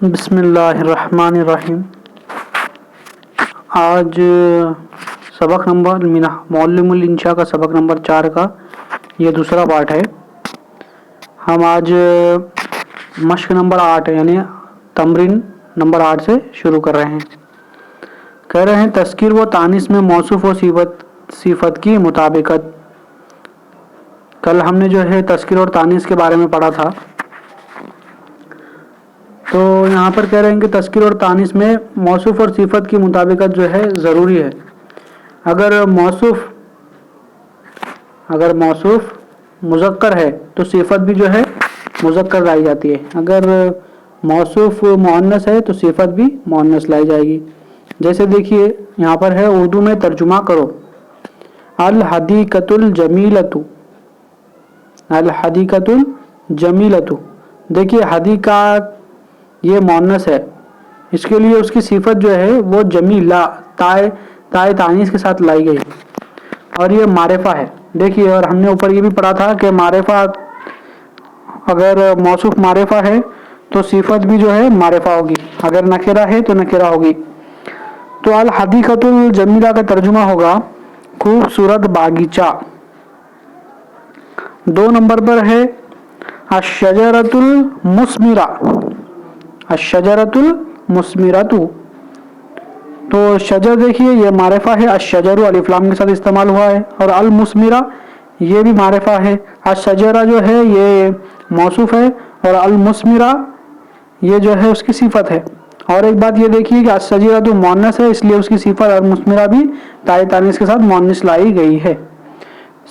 बिस्मिल्लाहिर्रहमानिर्रहीम। आज सबक नंबर मौलुमुल इंशा का सबक नंबर 4 का ये दूसरा पार्ट है। हम आज मश्क नंबर 8 यानी तमरीन नंबर 8 से शुरू कर रहे हैं। कह रहे हैं तस्कीर व तानिस में मौसूफ व सिफत की मुताबिकत। कल हमने जो है तस्कीर और तानिस के बारे में पढ़ा था। तो यहाँ पर कह रहे हैं कि तस्कीर और तानिस में मौसूफ और सिफत की मुताबिकत जो है ज़रूरी है। अगर मौसूफ मुज़क्कर है तो सिफत भी जो है मुज़क्कर लाई जाती है। अगर मौसूफ मुअन्नस है तो सिफत भी मुअन्नस लाई जाएगी। जैसे देखिए यहाँ पर है, उर्दू में तर्जुमा करो। अल हदीकतुल जमीलतु, अल हदीकतुल जमीलतु। देखिए हदीका ये मुअन्नस है, इसके लिए उसकी सिफत जो है वो जमीला ताए तानीस के साथ लाई गई और ये मारिफा है। देखिए, और हमने ऊपर ये भी पढ़ा था कि मारिफा, अगर मौसूफ मारिफा है तो सिफत भी जो है मारिफा होगी, अगर नकेरा है तो नकेरा होगी। तो अल हदीकतुल जमीला का तर्जुमा होगा खूबसूरत बागीचा। 2 नंबर पर है अशजरतुल मुस्मिरा, अशजरतुल मुस्मिरतु। तो शजर देखिए ये मारिफा है, अशजरु अलिफ लाम के साथ इस्तेमाल हुआ है, और अल मुस्मिरा ये भी मारिफा है। अशजरा जो है ये मौसूफ है और अल मुस्मिरा ये जो है उसकी सिफत है। और एक बात ये देखिए कि अशजरा तो मुअन्नस है, इसलिए उसकी सिफत और मुस्मिरा भी ताए तानीस के साथ मुअन्नस लाई गई है।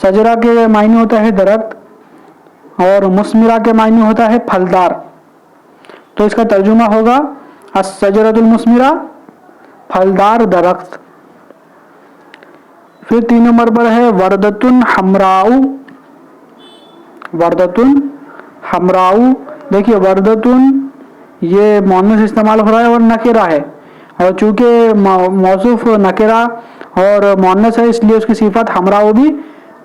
शजरा के मायने होता है दरख्त और मुस्मिरा के मायने होता है फलदार। तो इसका तर्जुमा होगा अशजरतुल मुस्मिरा, फलदार दरख्त। फिर 3 नंबर पर है वर्दतुन हमराउ, वर्दतुन हमराउ। देखिए वर्दतुन ये मुअन्नस इस्तेमाल हो रहा है और नकेरा है, और चूंकि मौसूफ नकेरा और मुअन्नस है इसलिए उसकी सिफत हमराउ भी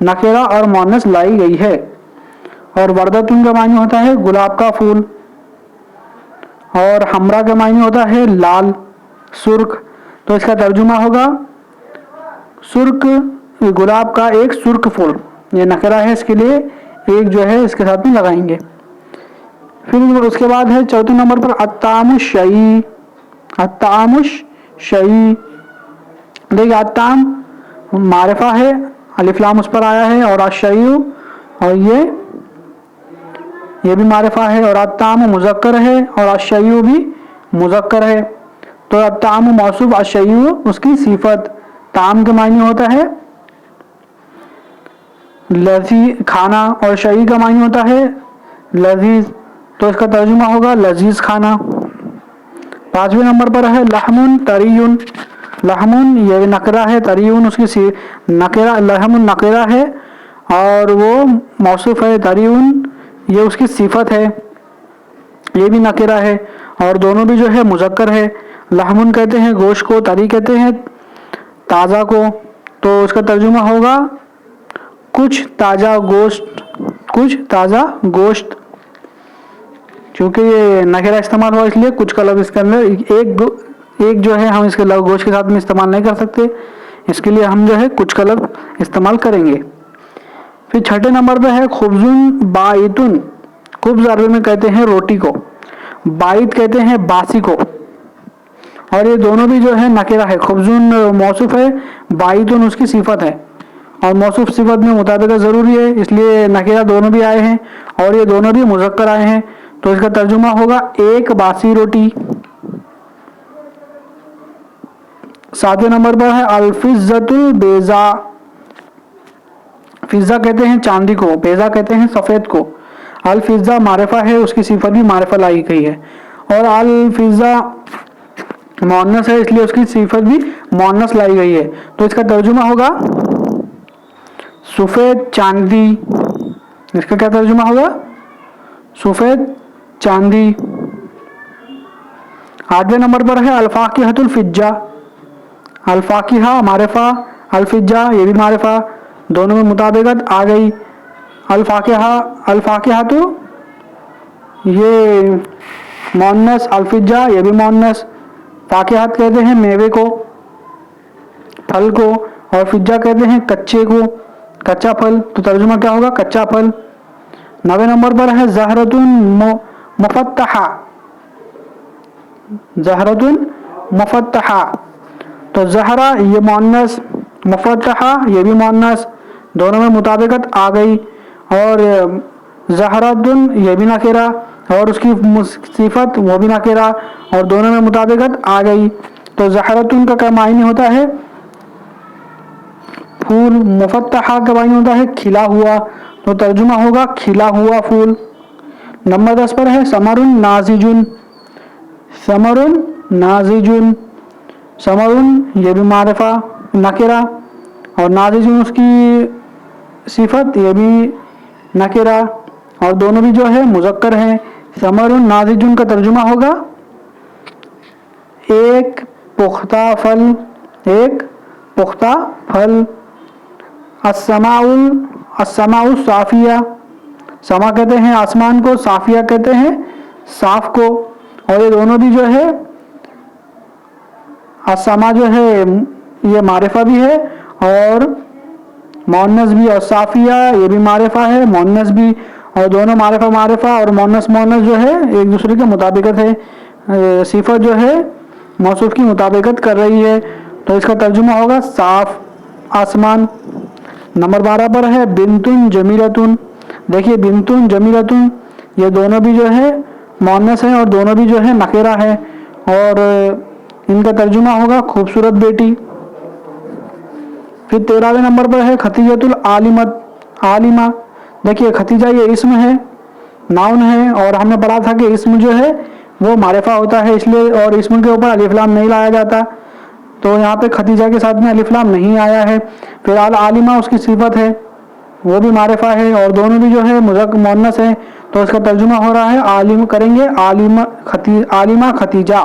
नकेरा और मुअन्नस लाई गई है। और वर्दतुन का मायने होता है गुलाब का फूल, और हमरा का मायने होता है लाल सुर्ख। तो इसका तर्जुमा होगा सुर्ख, गुलाब का एक सुर्ख फूल। ये नकरा है, इसके लिए एक जो है इसके साथ में लगाएंगे। फिर उसके बाद है 4 नंबर पर अत्तामुश शई, अत्तामुश शई। देखिए अत्ताम मारिफा है, अलिफ लाम उस पर आया है, और अशयु और ये भी मारिफा है, और अत्ताम मुज़क्कर है और अशयु भी मुज़क्कर है। तो अत्ताम मौसूफ, अशयु उसकी सिफत। ताम के मायने होता है लजी खाना, और शई का मायने होता है लजीज। तो इसका तर्जुमा होगा लजीज खाना। 5वें नंबर पर है लहमुन तरीयुन, लहमुन ये नकरा है, तरीयुन उसकी नकेरा, लहमुन नकेरा है और वो मौसूफ है, तरीयुन ये उसकी सिफत है, ये भी नकेरा है, और दोनों भी जो है मुज़क्कर है। लहमुन कहते हैं गोश्त को, तरी कहते हैं ताज़ा को। तो उसका तर्जुमा होगा कुछ ताज़ा गोश्त, कुछ ताज़ा गोश्त। क्योंकि ये नकेरा इस्तेमाल हुआ इसलिए कुछ का लफ्ज़ इसके अंदर एक जो है हम इसके गोश्त के साथ में इस्तेमाल नहीं कर सकते, इसके लिए हम जो है कुछ का लफ्ज़ इस्तेमाल करेंगे। फिर 6 नंबर पे है खुब्जुन बाइतुन। खुब्ज अरबी में कहते हैं रोटी को, बाइत कहते हैं बासी को, और ये दोनों भी जो है नकेरा है। खुब्जुन मौसूफ है, बाइतुन उसकी सिफत है, और मौसूफ सिफत में मुताबिकत ज़रूरी है, इसलिए नकेरा दोनों भी आए हैं और ये दोनों भी मुज़क्कर आए हैं। तो इसका तर्जुमा होगा एक बासी रोटी। 7वें नंबर पर है अल्फिज़्ज़तुल बेज़ा। फिज़्ज़ा कहते हैं चांदी को, बेज़ा कहते हैं सफ़ेद को। अल फिज़्ज़ा मारिफा है, उसकी सिफत भी मारिफा लाई गई है, और अल फिज़्ज़ा मुअन्नस है इसलिए उसकी सिफत भी मुअन्नस लाई गई है। तो इसका तर्जुमा होगा सफ़ेद चांदी। इसका क्या तर्जुमा होगा? सफ़ेद चांदी। 8वें नंबर पर है अल्फाकिहतुल फिज्जा। अल्फाकिहा मारिफा, अल्फिज्जा ये भी मारिफा, दोनों में मुताबिकत आ गई। अल्फाकिहा, अल्फाकिहा तो ये मोन्नस अल्फिजा, ये भी मोन्नस। फाकिहात कहते हैं मेवे को, फल को, और फिजा कहते हैं कच्चे को, कच्चा फल। तो तर्जुमा क्या होगा? कच्चा फल। 9वें नंबर पर है ज़हरतुन मुफत्तहा, ज़हरतुन मुफत्तहा। तो ज़हरा ये मोन्नस, मुफत्तहा ये भी मोन्नस, दोनों में मुताबिकत आ गई। और ज़हरतुन ये भी नकेरा और उसकी सिफत वो भी नकेरा, और दोनों में मुताबिकत आ गई। तो ज़हरतुन का क्या मायने होता है? फूल। मुफत्तहा का मायने होता है खिला हुआ, तो तर्जुमा होगा खिला हुआ फूल। नंबर 10 पर है समरुन नाजिजुन, समरुन नाजिजुन। समरुन ये भी मारिफा नकेरा, और नाजिजुन उसकी सिफत ये भी नकेरा, और दोनों भी जो है मुज़क्कर हैं। समरुन नाजिजुन का तर्जुमा होगा एक पुख्ता फल, एक पुख्ता फल। अस्समाउल, अस्समाउ साफिया, समा कहते हैं आसमान को, साफिया कहते हैं साफ को, और ये दोनों भी जो है अस्समा जो है ये मारिफा भी है और मोन्नस भी, और साफिया ये भी मारिफा है मोन्नस भी, और दोनों मारिफा मारिफा और मोन्नस मोन्नस जो है एक दूसरे के मुताबिकत है, सिफत जो है मौसूफ की मुताबिकत कर रही है। तो इसका तर्जुमा होगा साफ आसमान। नंबर 12 पर है बिंतुन जमीलतुन। देखिए बिंतुन जमीलतुन ये दोनों भी जो है मोन्नस है और दोनों भी जो है नकेरा है, और इनका तर्जुमा होगा खूबसूरत बेटी। फिर 13वें नंबर पर है खतीजतुल आलिमत, आलिमा। देखिए खतीजा ये इस्म है, नाउन है, और हमने पढ़ा था कि इस्म जो है वो मारिफा होता है इसलिए, और इस्म के ऊपर अलिफ लाम नहीं लाया जाता, तो यहाँ पे खतीजा के साथ में अलिफ लाम नहीं आया है। फिर अल आलिमा उसकी सिफत है, वो भी मारिफा है, और दोनों भी जो है मुज़क्कर मुअन्नस है, तो इसका तर्जुमा हो रहा है आलिम करेंगे आलिमा खतीजा।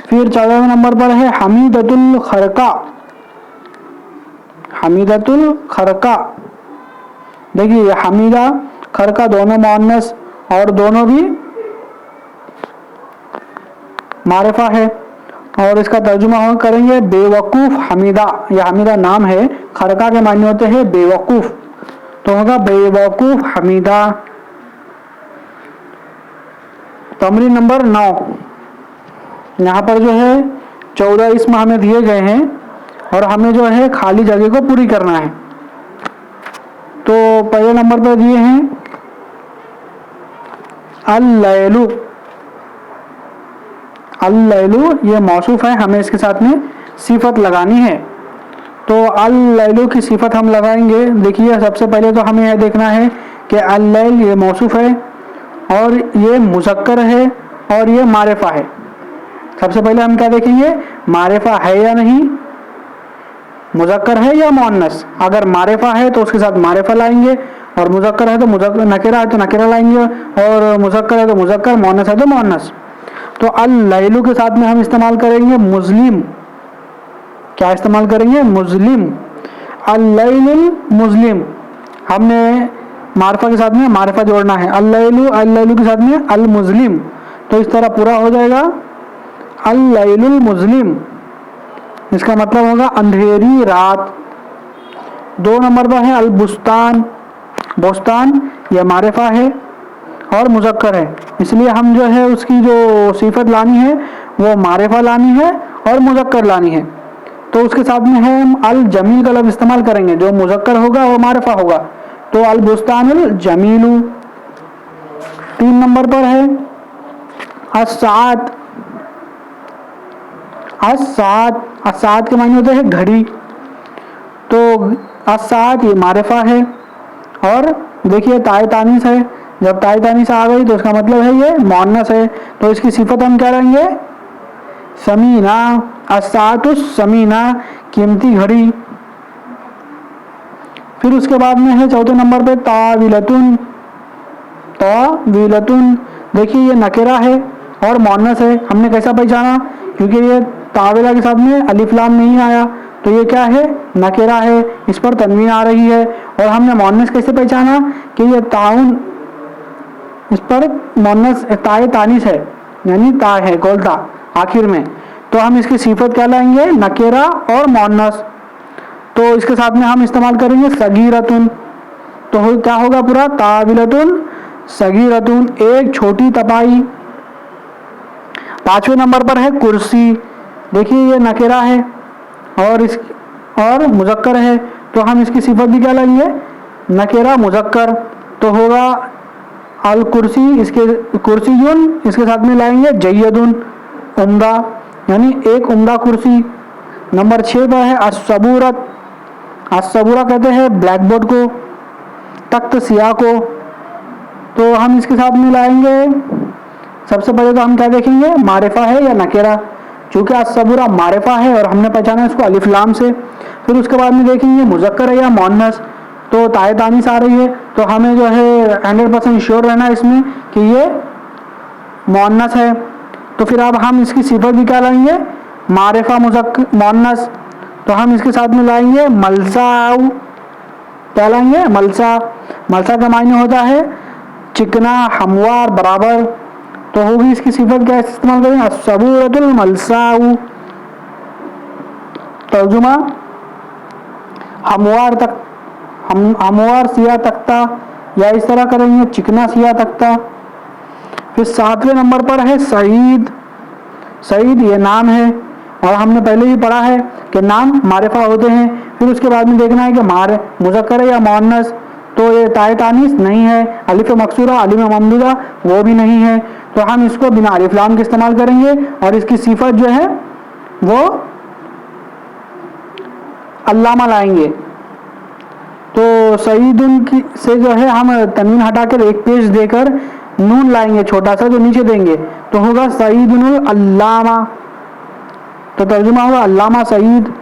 फिर 14वें नंबर पर है हमीदतुल खरका, हमीदतुल खरका। देखिए हमीदा खरका दोनों मुअन्नस और दोनों भी मारिफा है, और इसका तर्जुमा हम करेंगे बेवकूफ़ हमीदा। यह हमीदा नाम है, खरका के मायने होते हैं बेवकूफ़, तो होगा बेवकूफ़ हमीदा। तमरीन नंबर 9, यहाँ पर जो है 14 इस्म हमें दिए गए हैं और हमें जो है खाली जगह को पूरी करना है। तो पहले नंबर पर दिए हैं अल-लैलु, अल-लैलु ये मौसूफ है, हमें इसके साथ में सिफत लगानी है। तो अल-लैलु की सिफत हम लगाएंगे। देखिए सबसे पहले तो हमें यह देखना है कि अल-लैल ये मौसूफ है और ये मुज़क्कर है और ये मारिफा है। सबसे पहले हम क्या देखेंगे, मारिफा है या नहीं, मुज़क्कर है या मुअन्नस। अगर मारिफा है तो उसके साथ मारिफा लाएंगे, और मुज़क्कर है तो मुज़क्कर, नकेरा है तो नकेरा लाएंगे, और मुज़क्कर है तो मुज़क्कर, मुअन्नस है तो मुअन्नस। तो अल-लैलु के साथ में हम इस्तेमाल करेंगे मुस्लिम। क्या इस्तेमाल करेंगे? मुस्लिम। अल-लैलुल मुस्लिम, हमने मारिफा के साथ में मारिफा जोड़ना है। अल-लैलु, अल-लैलु के साथ में अल-मुस्लिम, तो इस तरह पूरा हो जाएगा अल-लैलुल मुस्लिम। इसका मतलब होगा अंधेरी रात। 2 नंबर पर है अल-बुस्तान, बुस्तान यह मारिफा है और मुज़क्कर है, इसलिए हम जो है उसकी जो सिफत लानी है वो मारिफा लानी है और मुज़क्कर लानी है। तो उसके साथ में है हम अल-जमील का लफ्ज़ इस्तेमाल करेंगे, जो मुज़क्कर होगा वो मारिफा होगा, तो अल-बुस्तानुल जमीलु। 3 नंबर पर है अस-साअत, अस-साअत, अस-साअत के मायने होते हैं घड़ी। तो अस-साअत ये मारिफा है, और देखिए ताए तानीस है, जब ताए तानीस आ गई तो इसका मतलब है ये मुअन्नस है, तो इसकी सिफत हम क्या लेंगे? समीना, अस-साअतुस समीना, कीमती घड़ी। फिर उसके बाद में है 4 नंबर पे ताविलतुन, ताविलतुन। देखिए ये नकेरा है और मुअन्नस है, हमने कैसा पहचाना? क्योंकि ये ताविला के साथ में अलिफ लाम नहीं आया, तो ये क्या है? नकेरा है, इस पर तनवीन आ रही है। और हमने मुअन्नस कैसे पहचाना कि ये ताउन इस पर मोनस ताए तानीस है, यानी ता है, गोलता आखिर में, तो हम इसकी सिफत क्या लाएंगे, नकेरा और मोनस। तो इसके साथ में हम इस्तेमाल करेंगे सगीरतुन, तो क्या होगा पूरा, ताविलतुन सगीरतुन, एक छोटी तपाई। 5वें नंबर पर है कुर्सी। देखिए ये नकेरा है और मुजक्कर है, तो हम इसकी सिफत भी क्या लाएंगे, नकेरा मुजक्कर, तो होगा अल कुर्सी, इसके कुर्सीयुन, इसके साथ में लाएंगे जय्यदुन, उम्दा, यानी एक उम्दा कुर्सी। नंबर 6 पर है अस्सबूरत। अस्सबूरा कहते हैं ब्लैक बोर्ड को, तख्त सियाह को, तो हम इसके साथ में लाएंगे, सबसे पहले तो हम क्या देखेंगे, मारिफा है या नकेरा। चूंकि अस्सबूरा मारिफा है और हमने पहचाना इसको अलिफ लाम से, फिर उसके बाद में देखेंगे मुजक्कर है या मोन्नस, तो ताए तानीस आ रही है, तो हमें जो है 100% श्योर रहना है इसमें कि ये मोन्नस है। तो फिर अब हम इसकी सिफत भी क्या लाएंगे, मारिफा मुजक्कर मोन्नस, तो हम इसके साथ में लाएंगे मलसाउ, क्या लाएंगे, मलसा। मलसा का मायने होता है चिकना, हमवार, बराबर, तो होगी इसकी सिफत क्या इस्तेमाल करेंगे, अस्सबूरतुल मलसाउ। तर्जुमा, हमवार तक, हमवार सिया तख्ता, या इस तरह करेंगे चिकना सिया तख्ता। फिर 7वें नंबर पर है सईद। सईद ये नाम है, और हमने पहले ही पढ़ा है कि नाम मारिफा होते हैं। फिर उसके बाद में देखना है कि मार मुजक्कर है या मोन्नस, तो ये ताए तानीस नहीं है, अलिफ मकसूरा, अलिफ ममदूदा वो भी नहीं है, तो हम इसको बिना अलिफ लाम के इस्तेमाल करेंगे, और इसकी सिफत जो है वो अल्लामा लाएंगे। तो सईदुन की से जो है हम तनवीन हटाकर एक पेज देकर नून लाएंगे छोटा सा जो नीचे देंगे, तो होगा सईदुल अल्लामा, तो तर्जुमा होगा अल्लामा सईद।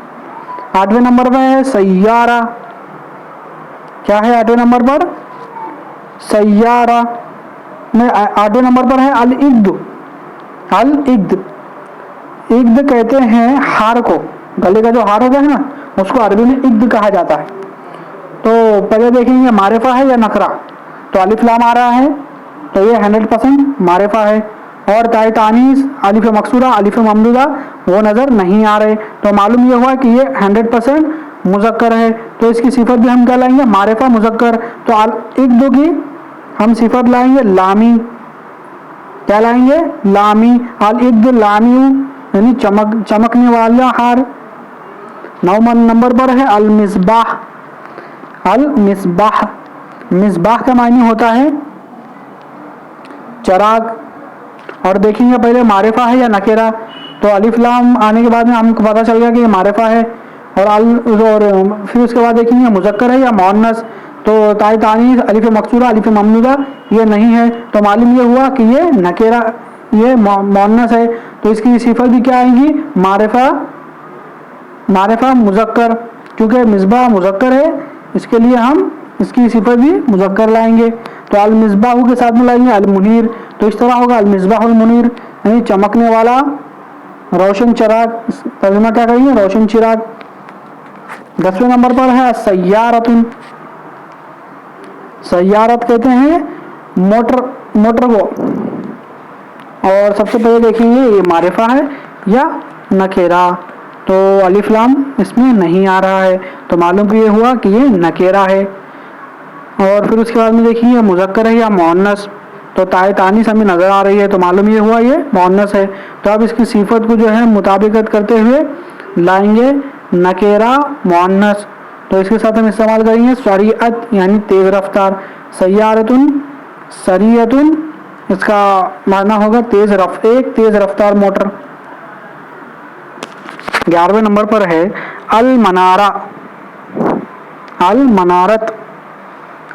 8वें नंबर पर है सैयारा। क्या है 8वें नंबर पर, सैयारा में। 8वें नंबर पर है अल इग्द। अल इग्द, इग्द कहते हैं हार को, गले का जो हार होता है ना, उसको अरबी में इग्द कहा जाता है। तो पहले देखेंगे मारिफा है या नकरा, तो अलिफ लाम आ रहा है, तो ये 100% मारिफा है, और ताए तानीस, अलिफ मकसूरा, अलिफ ममदूदा वो नज़र नहीं आ रहे, तो मालूम ये हुआ कि ये 100% मुजक्कर है। तो इसकी सिफत भी हम क्या लाएंगे, मारिफा मुजक्कर, तो एक दो की हम सिफत लाएंगे लामी, क्या लाएंगे, लामी, अल इग्द लामियू, यानी चमकने वाला हार। 9 नंबर पर है अल मिसबाह। अल मिसबाह, मिसबाह का मायने होता है चराग, और देखेंगे पहले मारिफा है या नकेरा, तो अलिफ लाम आने के बाद में हमको पता चल गया कि ये मारिफा है, और फिर उसके बाद देखेंगे मुजक्कर है या मोन्नस, तो ताए तानीस, अलिफ मकसूरा, अलिफ ममदूदा ये नहीं है, तो मालूम ये हुआ कि ये नकेरा, ये मोन्नस है, तो इसकी सिफत भी क्या आएगी, मारिफा, मारिफा मुजक्कर, क्योंकि मिसबाह मुजक्कर है, इसके लिए हम इसकी सिफत भी मुजक्कर लाएंगे, तो अल मिसबाहु के साथ में लाएंगे अल मुनीर, तो इस तरह होगा अल मिसबाहुल मुनीर, यानी चमकने वाला रोशन चिराग। तर्जुमा क्या करेंगे, रोशन चिराग। 10वें नंबर पर है सैयारतुन। सैयारत कहते हैं मोटर, मोटर को, और सबसे पहले देखेंगे ये मारिफा है या नकेरा, तो अलिफ लाम इसमें नहीं आ रहा है, तो मालूम कि ये हुआ कि ये नकेरा है। और फिर उसके बाद में देखेंगे मुजक्कर है या मोन्नस, तो ताए तानीस हमें नज़र आ रही है, तो मालूम ये हुआ ये मोन्नस है, तो अब इसकी सिफत को जो है मुताबिकत करते हुए लाएंगे नकेरा मोन्नस, तो इसके साथ हम इस्तेमाल करेंगे सरीअत, यानी तेज़ रफ्तार। सैयारतुन, सरीअतुन, इसका माना होगा तेज़ एक तेज़ रफ्तार मोटर। 11वें नंबर पर है अल मनारा। अल मनारत।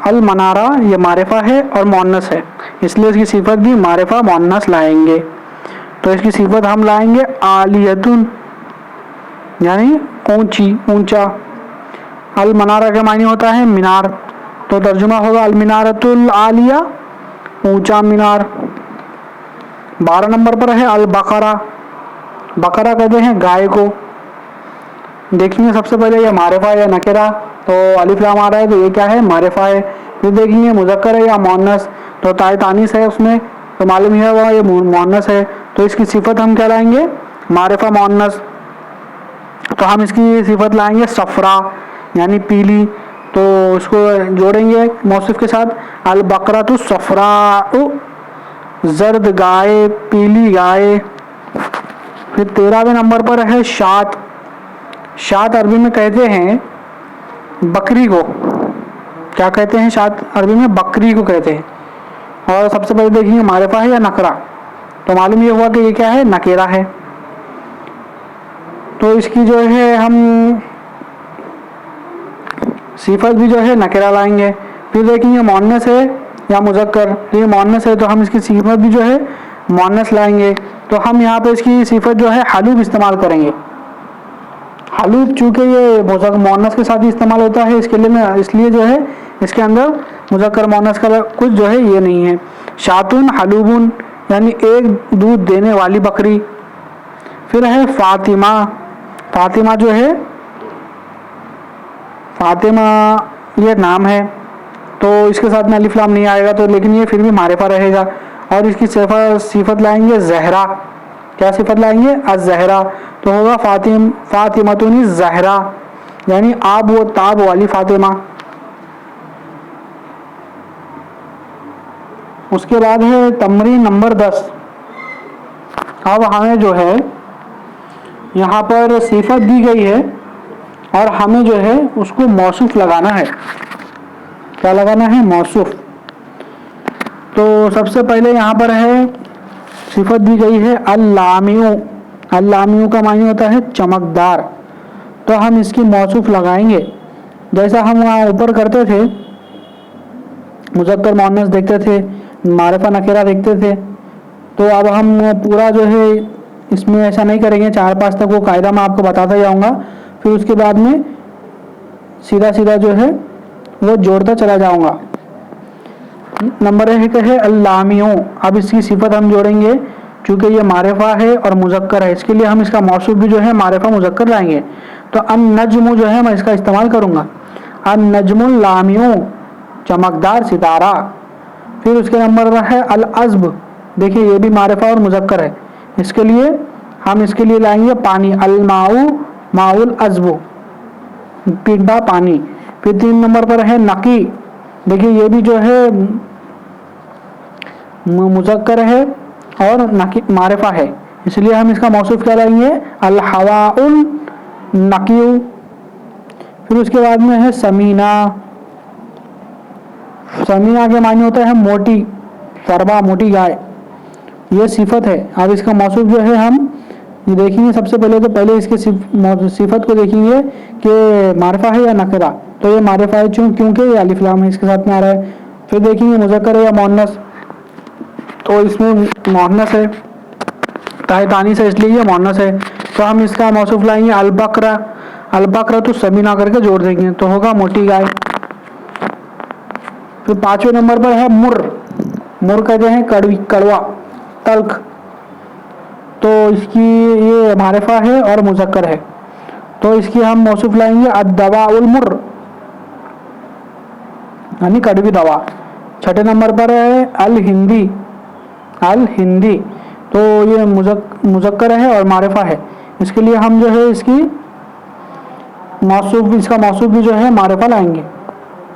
अल मनारा ये मारिफा है और मोन्नस है, इसलिए इसकी सिफत भी मारिफा मोन्नस लाएंगे, तो इसकी सिफत हम लाएंगे आलियतुन, यानी ऊंची, ऊंचा। अल मनारा का मायने होता है मीनार, तो तर्जुमा होगा अल मिनारतुल आलिया, ऊंचा मीनार। 12 नंबर पर है अल बकरा। बकरा कहते हैं गाय को। देखेंगे सबसे पहले ये मारिफा या नकेरा, तो अलिफ लाम आ रहा है, तो ये क्या है, मारिफा है। फिर देखेंगे मुजक्कर है या मोन्नस, तो ताए तानीस है उसमें, तो मालूम ही है वह ये मुअन्नस है, तो इसकी सिफत हम क्या लाएंगे, मारिफा मुअन्नस। तो हम इसकी सिफत लाएंगे सफ़रा यानी पीली, तो उसको जोड़ेंगे मौसूफ के साथ, अल बकरतु सफ़राउ, जर्द गाय, पीली गाय। फिर 13वें नंबर पर है शात। शात अरबी में कहते हैं बकरी को, क्या कहते हैं शात अरबी में, बकरी को कहते हैं। और सबसे पहले देखेंगे मारिफा है या नकरा, तो मालूम ये हुआ कि ये क्या है, नकेरा है। तो इसकी जो है हम सिफत भी जो है नकेरा लाएंगे। फिर देखेंगे मुअन्नस है या मुज़क्कर, तो ये मुअन्नस है तो हम इसकी सिफत भी जो है मुअन्नस लाएंगे। तो हम यहाँ पे इसकी सिफत जो है हलूब इस्तेमाल करेंगे। हलूब चूँकि ये मुअन्नस के साथ ही इस्तेमाल होता है, इसके लिए मैं इसलिए जो है इसके अंदर मुज़क्कर मुअन्नस का कुछ जो है ये नहीं है। शातुन हलूबुन यानी एक दूध देने वाली बकरी। फिर है फातिमा। फातिमा जो है, फातिमा ये नाम है, तो इसके साथ में अलिफ लाम नहीं आएगा, तो लेकिन ये फिर भी मारिफा रहेगा। और इसकी सिफत लाएंगे जहरा। क्या सिफत लाएंगे, अज़हरा, तो होगा फातिमतुन ज़हरा यानी आब व ताब वाली फातिमा। उसके बाद है तमरीन नंबर 10। अब हमें जो है यहाँ पर सिफत दी गई है और हमें जो है उसको मौसूफ लगाना है। क्या लगाना है, मौसूफ। तो सबसे पहले यहाँ पर है सिफत दी गई है अल-लामिउ। अल-लामिउ का मानी होता है चमकदार, तो हम इसकी मौसूफ लगाएंगे। जैसा हम वहाँ ऊपर करते थे, मुज़क्कर मुअन्नस देखते थे, मारिफा नकेरा देखते थे, तो अब हम पूरा जो है इसमें ऐसा नहीं करेंगे। 4-5 तक वो कायदा मैं आपको बताता जाऊँगा, फिर उसके बाद में सीधा सीधा जो है वो जोड़ता चला जाऊँगा। नंबर एक है अल-लामिउ। अब इसकी सिफत हम जोड़ेंगे, चूँकि ये मारिफा है और मुज़क्कर है, इसके लिए हम इसका मौसूफ भी जो है मारिफा मुज़क्कर लाएंगे। तो अन-नज्मु जो है मैं इसका इस्तेमाल करूँगा, अन-नज्मुल लामिउ, चमकदार सितारा। फिर उसके नंबर पर है अल-अज़्ब। देखिए ये भी मारिफा और मुज़क्कर है, इसके लिए हम इसके लिए लाएंगे पानी, अल-माउ माउल अज़्बु, पीपा पानी। फिर 3 नंबर पर है नकी। देखिए ये भी जो है मुज़क्कर है और नकी मारिफा है, इसलिए हम इसका मौसूफ क्या लाएंगे, अल हवाउल नकीउ। फिर उसके बाद में है समीना। समीना के मानी होता है मोटी, सरबा मोटी गाय, ये सिफत है। अब इसका मौसूफ जो है हम ये देखेंगे। सबसे पहले तो पहले इसके सिफत को देखेंगे कि मारिफा है या नकरा, तो ये मारिफा है क्योंकि ये अलिफ लाम है इसके साथ में आ रहा है। फिर देखेंगे मुज़क्कर है या मुअन्नस, तो इसमें मुअन्नस है, ताए तानीस है इसलिए ये मुअन्नस है, तो हम इसका मौसूफ लाएंगे अल-बकरा। अल-बकरा तो समीना करके जोड़ देंगे, तो होगा मोटी गाय। फिर 5वें नंबर पर है मुर। मुर कहते हैं कड़वा, तल्ख, तो इसकी ये मारिफा है और मुज़क्कर है, तो इसकी हम मौसूफ लाएंगे अद-दवाउल मुर यानी कड़वी दवा। 6ठे नंबर पर है अल-हिंदी। अल-हिंदी, तो ये मुज़क्कर है और मारिफा है, इसके लिए हम जो है इसकी मौसूफ, इसका मौसूफ भी जो है मारिफा लाएंगे।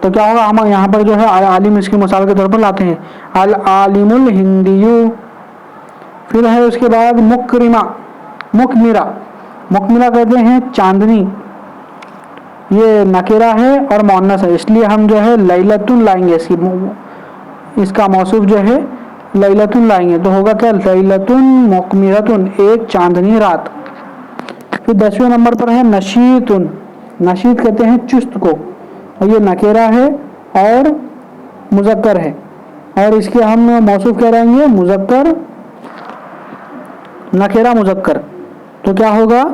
तो क्या होगा, हम यहाँ पर जो है आलिम इसकी मिसाल के तौर पर लाते हैं, अल-आलिमुल हिंदियु। फिर है उसके बाद मुकरिमा, मुकमिरा। मुकमिरा कहते हैं चांदनी, ये नकेरा है और मुअन्नस है, इसलिए हम जो है लैलतुन लाएंगे, इसका मौसूफ जो है लैलतुन लाएंगे, तो होगा क्या, लैलतुन मुकमिरतुन, एक चांदनी रात। फिर 10वें नंबर पर है नशीतुन। नशीत कहते हैं चुस्त को, और ये नकेरा है और मुज़क्कर है, और इसके हम मौसूफ क्या लाएंगे, मुज़क्कर नकेरा मुज़क्कर, तो क्या होगा,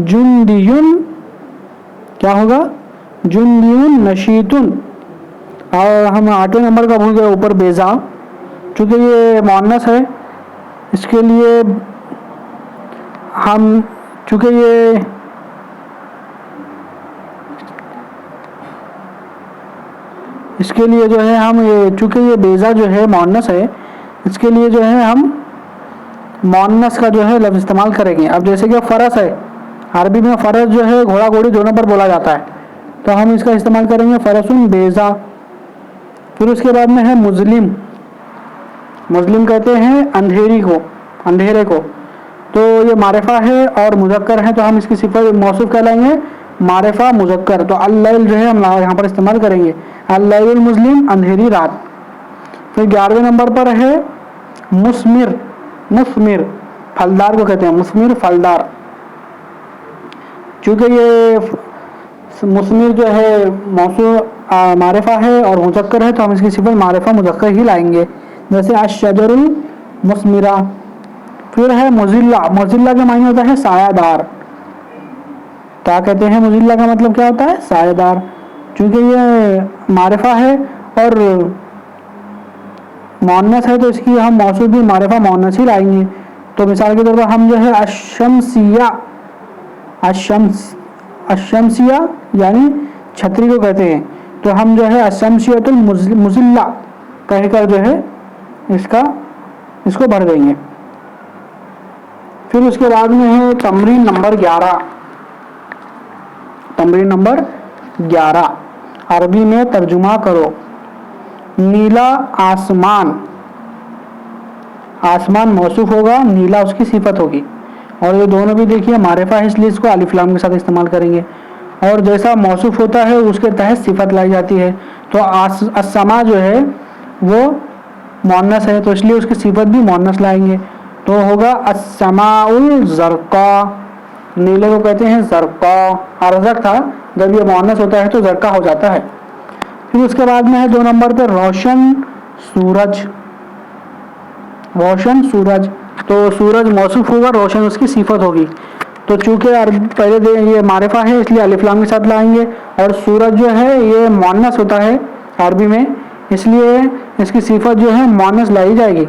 जुंदियुन। क्या होगा, जुंदियुन नशीतुन। और हम 8वें नंबर का भूल गए ऊपर बेजा, चूँकि ये मुअन्नस है इसके लिए हम, चूँकि इसके लिए जो है हम ये, चूँकि ये बेज़ा जो है मुअन्नस है, इसके लिए जो है हम मुअन्नस का जो है लफ्ज़ इस्तेमाल करेंगे। अब जैसे कि फ़रस है, अरबी में फ़रस जो है घोड़ा घोड़ी दोनों पर बोला जाता है, तो हम इसका इस्तेमाल करेंगे फ़रसुन बेज़ा। फिर उसके बाद में है मुज़लिम। मुज़लिम कहते हैं अंधेरी को, अंधेरे को। तो ये मारिफा है और मुज़क्कर है, तो हम इसकी सिफत मौसूफ कहलाएंगे मारिफा मुज़क्कर। तो अल-लैल जो है हम यहाँ पर इस्तेमाल करेंगे, अल-लैलुल मुज़लिम, अंधेरी रात। फिर 11वें नंबर पर है मुस्मिर। मुस्मिर फलदार को कहते हैं, मुस्मिर फलदार। चूँकि ये मुस्मिर जो है मौसूफ मारिफा है और मुज़क्कर है, तो हम इसकी सिफत मारिफा मुज़क्कर ही लाएंगे, जैसे अश-शजरुल मुस्मिरा। फिर है मुज़िल्ला। मुज़िल्ला का मायने होता है सायादार। क्या कहते हैं मुज़िल्ला का मतलब क्या होता है? सायादार। चूँकि ये मारिफा है और मुअन्नस है, तो इसकी हम मौसूफ भी मारिफा मुअन्नस ही लाएंगे। तो मिसाल के तौर पर हम जो है अश-शम्सिया, अश-शम्सिया यानी छतरी को कहते हैं, तो हम जो है अश-शम्सियतुल मुज़िल्ला कहकर जो है इसको भर देंगे। फिर उसके बाद में है तमरीन नंबर 11। तमरीन नंबर 11 अरबी में तर्जुमा करो। नीला आसमान, आसमान मौसूफ होगा, नीला उसकी सिफत होगी, और ये दोनों भी देखिए मारिफा है, इसलिए इसको अलिफ लाम के साथ इस्तेमाल करेंगे। और जैसा मौसूफ होता है उसके तहत सिफत लाई जाती है। तो अस्समा जो है वो मुअन्नस है, तो इसलिए उसकी सिफत भी मुअन्नस लाएंगे, तो होगा अस्समाउल ज़रक़ा। नीले को कहते हैं ज़रक़ा, अरज़क था, जब ये मुअन्नस होता है तो ज़रक़ा हो जाता है। फिर उसके बाद में है 2 नंबर पे रोशन सूरज। रोशन सूरज, तो सूरज मौसूफ होगा, रोशन उसकी सिफत होगी। तो चूँकि पहले ये मारिफा है इसलिए अलिफ लाम के साथ लाएंगे, और सूरज जो है ये मुअन्नस होता है अरबी में, इसलिए इसकी सिफत जो है मुअन्नस लाई जाएगी,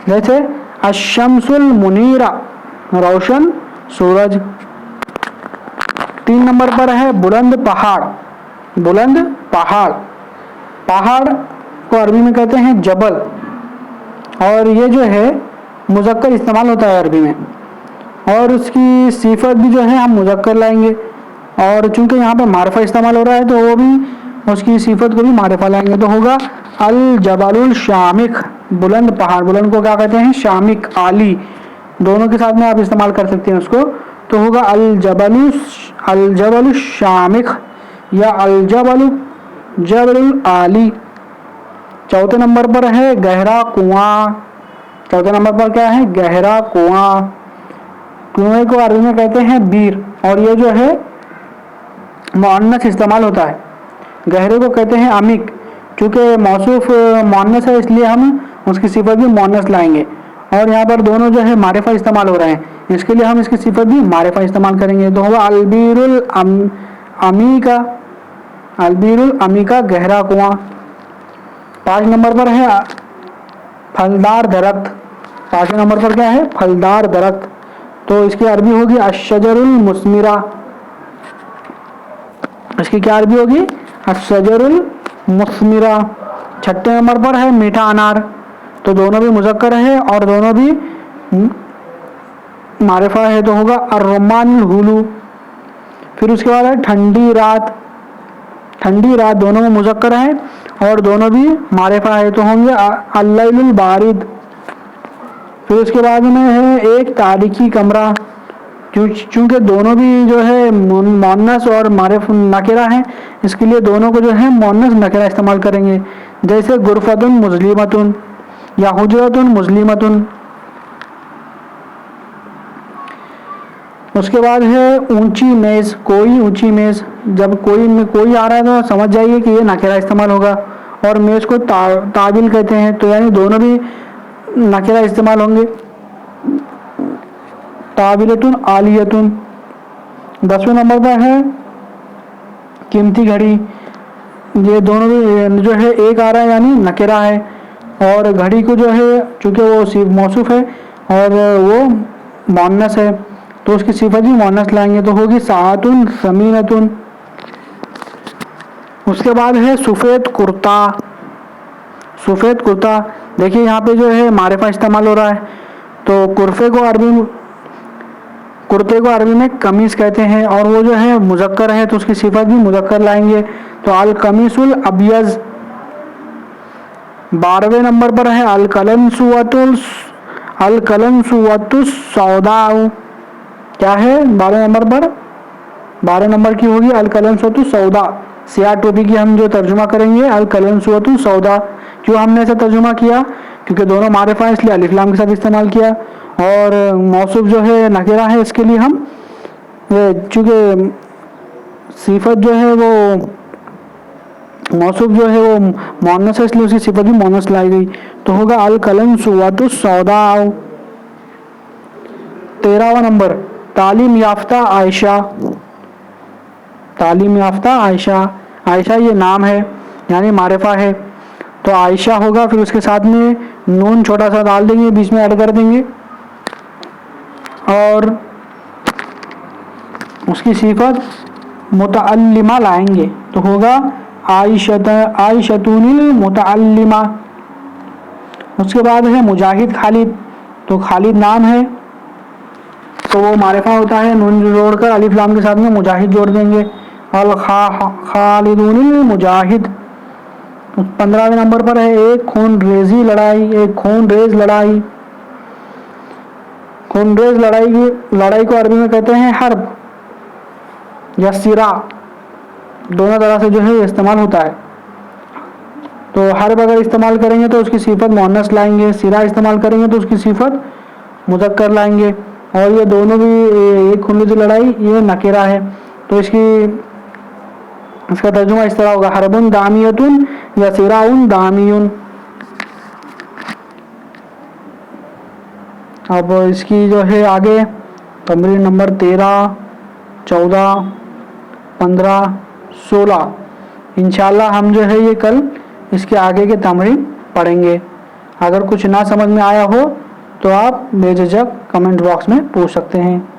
जैसे अश-शम्सुल मुनीरा, रोशन सूरज। 3 नंबर पर है बुलंद पहाड़। बुलंद पहाड़, पहाड़ को अरबी में कहते हैं जबल, और ये जो है मुज़क्कर इस्तेमाल होता है अरबी में, और उसकी सिफत भी जो है हम मुज़क्कर लाएंगे, और चूँकि यहाँ पे मारिफा इस्तेमाल हो रहा है तो वो भी उसकी सिफत को भी मारिफा लाएंगे, तो होगा अल जबलुल शामिक। बुलंद पहाड़, बुलंद को क्या कहते हैं? शामिक, आली, दोनों के साथ में आप इस्तेमाल कर सकते हैं उसको, तो होगा अल जबलुल शामिक या अल जबलुल आली। 4 नंबर पर है गहरा कुआं। 4 नंबर पर क्या है? गहरा कुआं। कुएं को अरबी में कहते हैं बीर, और ये जो है मुअन्नस इस्तेमाल होता है। गहरे को कहते हैं अमीक, क्योंकि मौसूफ मुअन्नस है इसलिए हम उसकी सिफत भी मुअन्नस लाएंगे, और यहाँ पर दोनों जो है मारिफा इस्तेमाल हो रहे हैं, इसके लिए हम इसकी सिफत भी मारिफा इस्तेमाल करेंगे, तो होगा अलबीरुल अमीका। अलबीरुल अमीका, गहरा कुआं। 5 नंबर पर है फलदार दरख्त। 5 नंबर पर क्या है? फलदार दरख्त, तो इसकी अरबी होगी अश-शजरुल मुस्मिरा। इसकी क्या अरबी होगी? अश-शजरुल मुस्मिरा। 6 नंबर पर है मीठा अनार, तो दोनों भी मुज़क्कर है और दोनों भी मारिफा है, तो होगा अर्रुम्मानुल हुलू। फिर उसके बाद है ठंडी रात। ठंडी रात दोनों में मुज़क्कर है और दोनों भी मारिफा है, तो होंगे अल-लैलुल बारिद। फिर उसके बाद में है एक तारीकी कमरा। चूँकि दोनों भी जो है मुअन्नस और मारिफ नकिरा है, इसके लिए दोनों को जो है मुअन्नस नकिरा इस्तेमाल करेंगे, जैसे गुरफतुन मुज़लिमतुन या हुजरतुन मुज़लिमतुन। उसके बाद है ऊंची मेज़। कोई ऊंची मेज़, जब कोई में कोई आ रहा है तो समझ जाइए कि ये नकिरा इस्तेमाल होगा, और मेज़ को ताबिल कहते हैं, तो यानी दोनों भी नकिरा इस्तेमाल होंगे। ताबिलतुन आलियतुन। 10वें नंबर पर है कीमती घड़ी। ये दोनों भी जो है एक आ रहा है यानी नकिरा है, और घड़ी को जो है चूँकि वो सिर्फ मौसूफ है और वो मुअन्नस है, तो उसकी सिफत भी मुअन्नस लाएंगे, तो होगी साअतुन समीनतुन। उसके बाद है सफ़ेद कुर्ता। सफ़ेद कुर्ता, देखिए यहाँ पे जो है मारिफा इस्तेमाल हो रहा है, तो कुर्ते को अरबी में कमीज कहते हैं, और वो जो है मुज़क्कर है तो उसकी सिफत भी मुज़क्कर लाएंगे, तो अल कमीसुल अबियज़। 12वें नंबर पर है अल कलंसुवतुस सौदाउ। क्या है 12 नंबर की होगी अल कलंसुवतुस सौदा। सियाह टोपी की हम जो तर्जुमा करेंगे अल कलंसुवतुस सौदा। क्यों हमने ऐसा तर्जुमा किया? क्योंकि दोनों मारिफा इसलिए अलिफ लाम के साथ इस्तेमाल किया, और मौसूफ जो है नकीरा है, इसके लिए हम चूँकि सिफत जो है वो मौसूफ जो है वो मुअन्नस है, इसलिए उसकी सिफत भी मुअन्नस लाई गई, तो होगा अल कलंसुवतुस सौदा। 13वां नंबर तालीम याफ्ता आयशा। तालीम याफ्ता आयशा, आयशा ये नाम है यानी मारिफा है, तो आयशा होगा, फिर उसके साथ में नून छोटा सा डाल देंगे, बीच में ऐड कर देंगे, और उसकी सिफत मुतअल्लिमा लाएंगे, तो होगा आयशतुनिल मुतअल्लिमा। उसके बाद है मुजाहिद खालिद, तो खालिद नाम है तो वो मारिफा होता है, नून जोड़कर अलिफ लाम के साथ में मुजाहिद जोड़ देंगे, अल खालिदुनिल मुजाहिद। 15वें नंबर पर है एक खून रेज लड़ाई। खूनरेज लड़ाई को अरबी में कहते हैं हर्ब या सिरा, दोनों तरह से जो है इस्तेमाल होता है। तो हर्ब अगर इस्तेमाल करेंगे तो उसकी सिफत मुअन्नस लाएंगे, सिरा इस्तेमाल करेंगे तो उसकी सिफत मुज़क्कर लाएंगे, और ये दोनों भी एक खूनरेज लड़ाई ये नकीरा है, तो इसका तर्जुमा इस तरह होगा हरबुन दामियतुन या सिराउन दामियुन। अब इसकी जो है आगे तमरीन नंबर 13, 14, 15, 16 इंशाल्लाह हम जो है ये कल इसके आगे के तमरीन पढ़ेंगे। अगर कुछ ना समझ में आया हो तो आप बेझिझक कमेंट बॉक्स में पूछ सकते हैं।